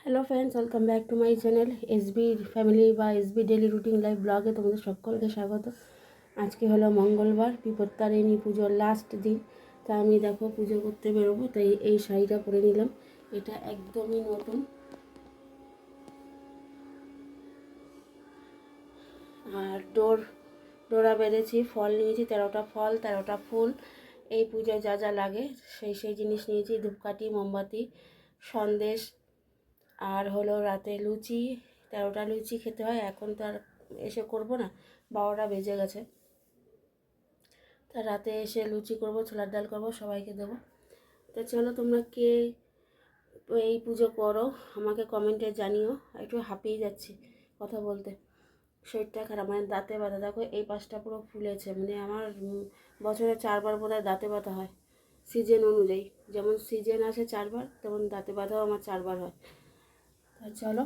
Hello friends, welcome back to my channel SB family বা SB daily routine life ব্লগে তোমাদের সকলকে স্বাগত। আজকে হলো মঙ্গলবার, বিপত্তারিণী পুজোর লাস্ট দিন। তা আমি দেখো পুজো করতে বেরোবো, তাই এই শাড়িটা পরে নিলাম। এটা একদমই নতুন। আর ডোরা বেঁধেছি, ফল নিয়েছি 13টা ফল 13টা ফুল। এই পুজোয় যা যা লাগে সেই জিনিস নিয়েছি। ধূপকাঠি, মোমবাতি, সন্দেশ, আর হলো রাতে লুচি। 13টা লুচি খেতে হয়, এখন তো আর এসে করব না, 12টা বেজে গেছে। তা রাতে এসে লুচি করব, ছোলার ডাল করব, সবাইকে দেবো। তো চলো, তোমরা কে এই পুজো করো আমাকে কমেন্টে জানিও। একটু হাঁপিয়ে যাচ্ছি কথা বলতে, শরীরটা খারাপ, মানে দাঁতে ব্যথা। দেখো এই পাশটা পুরো ফুলেছে, মানে আমার বছরে 4বার বোধহয় দাঁতে ব্যথা হয় সিজন অনুযায়ী। যেমন সিজন আসে 4বার, তেমন দাঁতে ব্যথাও আমার 4বার হয়। তা চলো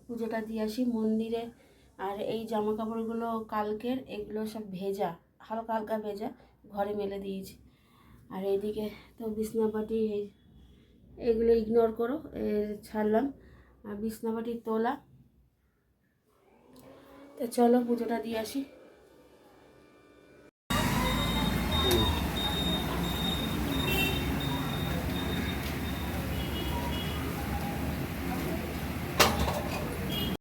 পুজোটা দিয়ে আসি মন্দিরে। আর এই জামা কাপড়গুলো কালকের, এগুলো সব ভেজা, হালকা হালকা ভেজা, ঘরে মেলে দিয়েছি। আর এইদিকে তো বিছনাপাটি, এগুলো ইগনোর করো, ছাড়লাম। আর বিছনাপাটি তোলা। তো চলো পুজোটা দিয়ে আসি।